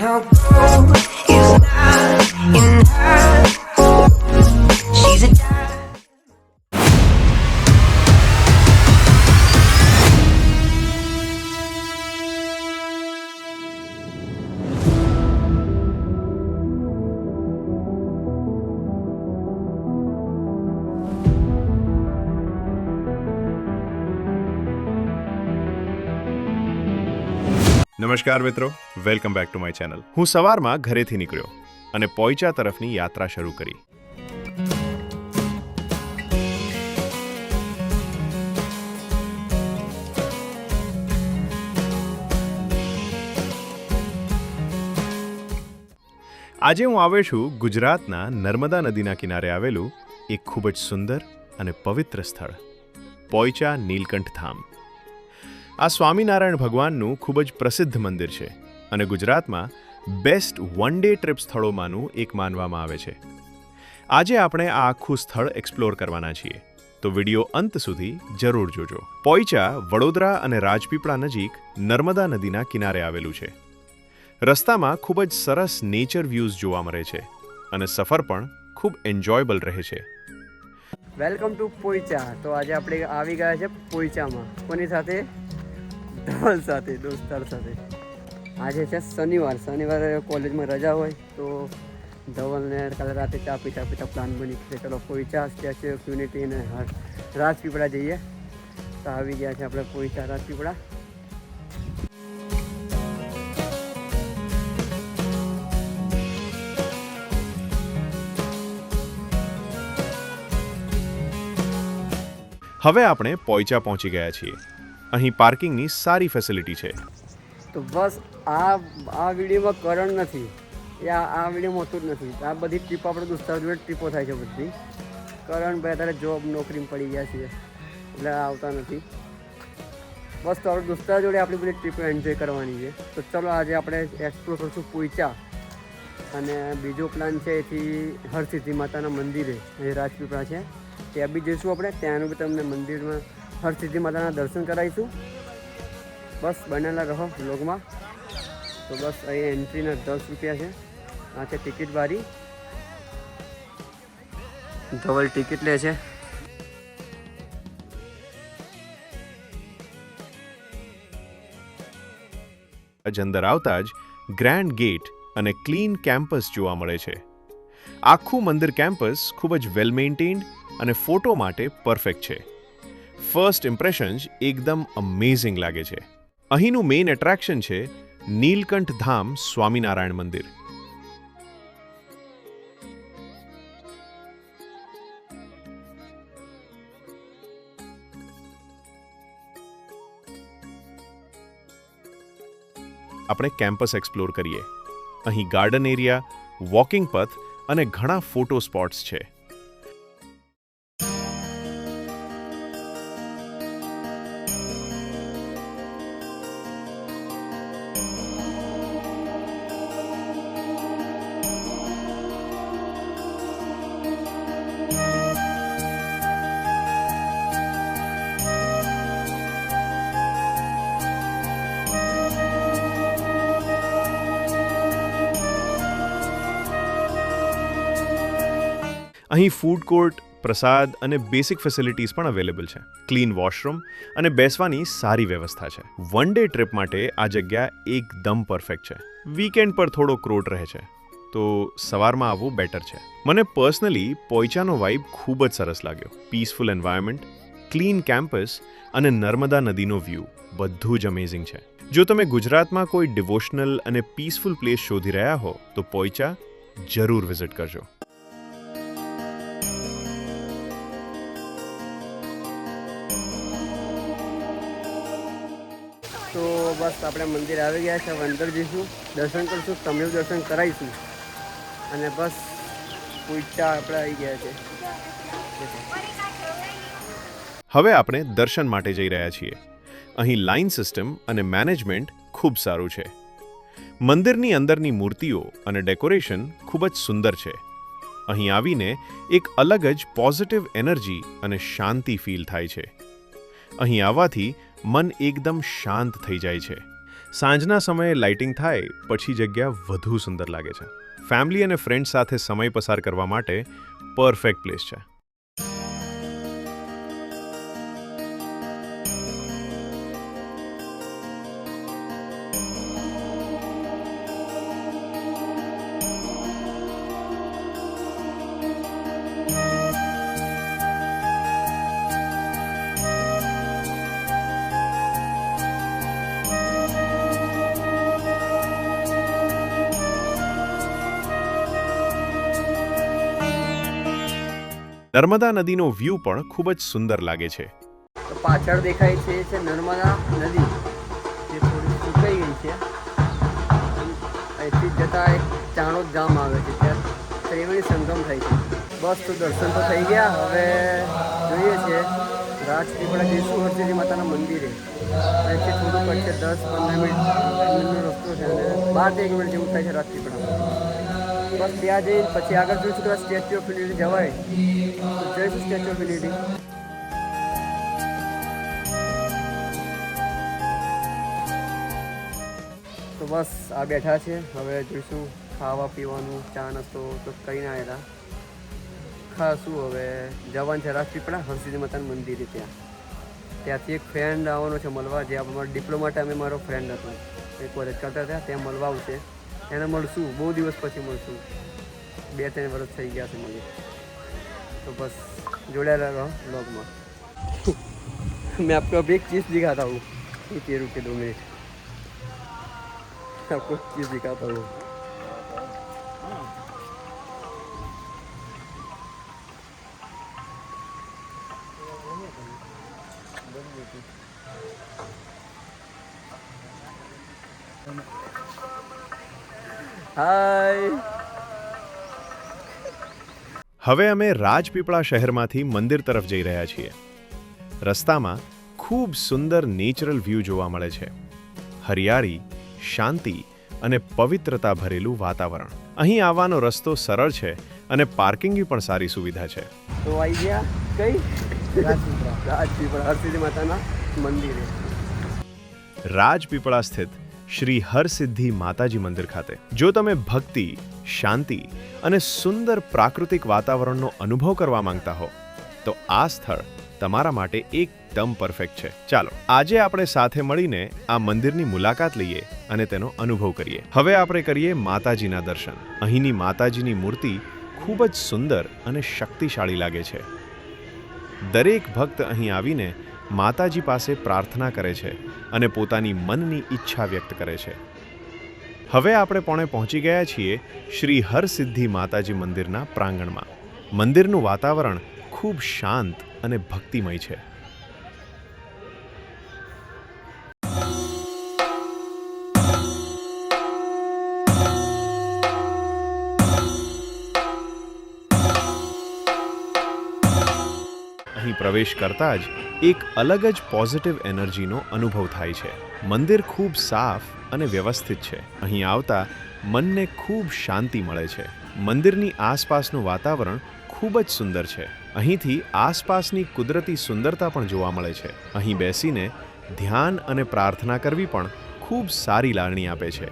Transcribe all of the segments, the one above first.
Now gold is not in her. She's a diamond. નમસ્કાર મિત્રો, welcome back to my channel. હું સવારમાં ઘરેથી નીકળ્યો અને પોઈચા તરફની યાત્રા શરૂ કરી. આજે હું આવ્યો છું ગુજરાતના નર્મદા નદીના કિનારે આવેલું એક ખૂબ જ સુંદર અને પવિત્ર સ્થળ પોઈચા નીલકંઠ ધામ. આ સ્વામિનારાયણ ભગવાનનું ખૂબ જ પ્રસિદ્ધ મંદિર છે અને ગુજરાતમાં બેસ્ટ વન ડે ટ્રીપ સ્થળોમાંનું એક માનવામાં આવે છે. આજે આપણે આ આખું સ્થળ એક્સપ્લોર કરવાના છીએ, તો વિડીયો અંત સુધી જરૂર જોજો. પોઈચા વડોદરા અને રાજપીપળા નજીક નર્મદા નદીના કિનારે આવેલું છે. રસ્તામાં ખૂબ જ સરસ નેચર વ્યૂઝ જોવા મળે છે અને સફર પણ ખૂબ એન્જોયબલ રહે છે. Welcome to Poicha. તો આજે આપણે આવી ગયા છે પોઈચામાં. કોની સાથે? ધવલ સાથે, દોસ્તાર સાથે. આજે છે શનિવારે કોલેજમાં રજા હોય તો ધવલને કાલે રાતે ચા પીતા પ્લાન બની કે ચલો પોઈચા સ્ટેચ્યુ ઓફ યુનિટી અને રાજપીપળા જઈએ. તો આવી ગયા છે આપણે પોઈચા રાજપીપળા. હવે આપણે પોઈચા પહોંચી ગયા છીએ. અહીં પાર્કિંગની સારી ફેસિલિટી છે. તો બસ આ વિડીયોમાં કરણ નથી, એ આ વિડીયોમાં હોતું જ નથી. આ બધી ટ્રીપ આપણે દોસ્તાર જોડે ટ્રીપો થાય છે બધી. કરણ ભાઈ અત્યારે જોબ નોકરીમાં પડી ગયા છીએ એટલે આવતા નથી. બસ તો આપણે દોસ્તાર જોડે આપણી બધી ટ્રીપો એન્જોય કરવાની છે. તો ચલો આજે આપણે એક્સપ્લોર કરશું પોઈચા. અને બીજો પ્લાન છે એથી હરસિદ્ધિ માતાના મંદિરે એ રાજપીપળા છે ત્યાં બી જઈશું આપણે. ત્યાંનું બી તમને મંદિરમાં હરસિદ્ધિ માતાના દર્શન કરાવીશું. બસ બનેલા રહો વ્લોગમાં. તો બસ અહીં એન્ટ્રીના 10 રૂપિયા છે. આ છે ટિકિટ બારી. ધવલ ટિકિટ લે છે. અંદર આવતા જ ગ્રેન્ડ ગેટ અને ક્લીન કેમ્પસ જોવા મળે છે. આખું મંદિર કેમ્પસ ખૂબ જ વેલ મેન્ટેન્ડ અને ફોટો માટે પરફેક્ટ છે. ફર્સ્ટ ઇમ્પ્રેશન્સ એકદમ અમેઝિંગ લાગે છે. અહીંનું મેઇન એટ્રેક્શન છે નીલકંઠ ધામ સ્વામિનારાયણ મંદિર. આપણે કેમ્પસ એક્સપ્લોર કરીએ. અહીં ગાર્ડન એરિયા, વોકિંગ પથ અને ઘણા ફોટો સ્પોટ્સ છે. અહીં ફૂડ કોર્ટ, પ્રસાદ અને બેસિક ફેસિલિટીઝ પણ અવેલેબલ છે. ક્લીન વોશરૂમ અને બેસવાની સારી વ્યવસ્થા છે. વન ડે ટ્રીપ માટે આ જગ્યા એકદમ પરફેક્ટ છે. વીકેન્ડ પર થોડો ક્રોટ રહે છે તો સવારમાં આવવું બેટર છે. મને પર્સનલી પોઈચાનો વાઇબ ખૂબ જ સરસ લાગ્યો. પીસફુલ એન્વાયરમેન્ટ, ક્લીન કેમ્પસ અને નર્મદા નદીનો વ્યૂ બધું જ અમેઝિંગ છે. જો તમે ગુજરાતમાં કોઈ ડિવોશનલ અને પીસફુલ પ્લેસ શોધી રહ્યા હો તો પોઈચા જરૂર વિઝિટ કરજો. તો બસ આપણે મંદિર આવી ગયા છે. હવે અંદર જઈશું, દર્શન કરીશું, તમને દર્શન કરાવીશું અને બસ પોઈચા આપણે આવી ગયા છે. હવે આપણે દર્શન માટે જઈ રહ્યા છીએ. અહીં લાઇન સિસ્ટમ અને મેનેજમેન્ટ ખૂબ સારું છે. મંદિરની અંદરની મૂર્તિઓ અને ડેકોરેશન ખૂબ જ સુંદર છે. અહીં આવીને એક અલગ જ પોઝિટિવ એનર્જી અને શાંતિ ફીલ થાય છે. અહીં આવવાથી મન એકદમ શાંત થઈ જાય છે. સાંજના સમયે લાઇટિંગ થાય પછી જગ્યા વધુ સુંદર લાગે છે. ફેમિલી અને ફ્રેન્ડ્સ સાથે સમય પસાર કરવા માટે પરફેક્ટ પ્લેસ છે. નર્મદા નદીનો વ્યૂ પણ ખૂબ જ સુંદર લાગે છે. તો પાછળ દેખાય છે એ છે નર્મદા નદી, જે થોડી સુકાઈ ગઈ છે. અહીંથી જતા એક ચાણોદ ગામ આવે છે, ત્યાં ત્રિવેણી સંગમ થાય છે. બસ તો દર્શન તો થઈ ગયા. હવે જોઈએ છે રાજપીપળા જઈશું હરસિદ્ધિ માતાના મંદિરે. અહીંથી થોડુંક પડશે 10-15 મિનિટનો રસ્તો છે અને 12-1 મિનિટ જેવું થાય છે રાજપીપળા. બસ ત્યાં જઈને પછી આગળ જોઈશું કે સ્ટેચ્યુ ઓફ યુનિટી જવાય તો જઈશું સ્ટેચ્યુ ઓફ યુનિટી. તો બસ આ બેઠા છે. હવે જોઈશું ખાવા પીવાનું, ચા નાસ્તો તો કંઈ ના આવ્યા ખાશું. હવે જવાનું છે રાજપીપળા હરસિદ્ધિ માતાના મંદિરે. ત્યાંથી એક ફ્રેન્ડ આવવાનો છે મળવા, જે અમારો ડિપ્લોમા ટાઈમે મારો ફ્રેન્ડ હતો, એ કોલેજ કરતા હતા, ત્યાં મળવા આવશે. એને મળશું, બહુ દિવસ પછી મળશું. 2-3 વર્ષ થઈ ગયા છે મને. तो बस जोड़े रहो ब्लॉग में. मैं आपको अभी एक चीज़ दिखाता हूँ. रुकिए 2 मिनट, आपको चीज़ दिखाता हूँ. हाय. હવે અમે રાજપીપળા શહેરમાંથી મંદિર તરફ જઈ રહ્યા છીએ. રસ્તામાં ખૂબ સુંદર નેચરલ વ્યૂ જોવા મળે છે. હરિયાળી, શાંતિ અને પવિત્રતા ભરેલું વાતાવરણ. અહીં આવવાનો રસ્તો સરળ છે અને પાર્કિંગની પણ સારી સુવિધા છે. તો આવી ગયા કઈ રાજપીપળા હરસિદ્ધિ માતાના મંદિરે. રાજપીપળા સ્થિત શ્રી હરસિદ્ધિ માતાજી મંદિર ખાતે જો તમે ભક્તિ, શાંતિ અને સુંદર પ્રાકૃતિક વાતાવરણનો અનુભવ કરવા માંગતા હો તો આ સ્થળ તમારા માટે એકદમ પરફેક્ટ છે. ચાલો આજે આપણે સાથે મળીને આ મંદિરની મુલાકાત લઈએ અને તેનો અનુભવ કરીએ. હવે આપણે કરીએ માતાજીના દર્શન. અહીંની માતાજીની મૂર્તિ ખૂબ જ સુંદર અને શક્તિશાળી લાગે છે. દરેક ભક્ત અહીં આવીને માતાજી પાસે પ્રાર્થના કરે છે અને પોતાની મનની ઈચ્છા વ્યક્ત કરે છે. હવે આપણે પહોંચી ગયા છીએ શ્રી હરસિદ્ધિ માતાજી મંદિરના પ્રાંગણમાં. મંદિરનું વાતાવરણ ખૂબ શાંત અને ભક્તિમય છે. અહીં પ્રવેશ કરતા જ એક અલગ જ પોઝિટિવ એનર્જીનો અનુભવ થાય છે. મંદિર ખૂબ સાફ અને વ્યવસ્થિત છે. અહીં આવતા મનને ખૂબ શાંતિ મળે છે. મંદિરની આસપાસનું વાતાવરણ ખૂબ જ સુંદર છે. અહીંથી આસપાસની કુદરતી સુંદરતા પણ જોવા મળે છે. અહીં બેસીને ધ્યાન અને પ્રાર્થના કરવી પણ ખૂબ સારી લાગણી આપે છે.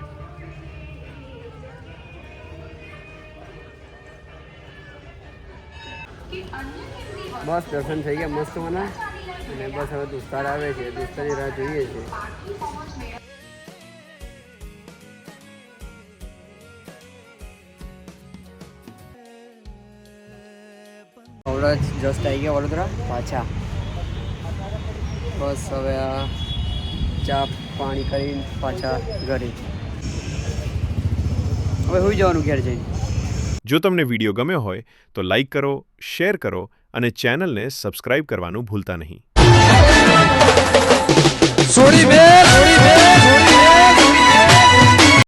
બસ દર્શન થઈ ગયા મસ્ત મને. અને બસ હવે દોસ્તાર આવે છે, દોસ્તારની રાહ જોઈએ છે. હવડા જસ્ટ આવી ગયા વડોદરા પાછા. બસ હવે આ ચા પાણી કરીને પાછા ઘરે. હવે હોઈ જવાનું ઘેર જઈને. જો તમને વિડીયો ગમ્યો હોય તો લાઈક કરો, શેર કરો અને ચેનલને સબસ્ક્રાઇબ કરવાનું ભૂલતા નહીં. સોરી બે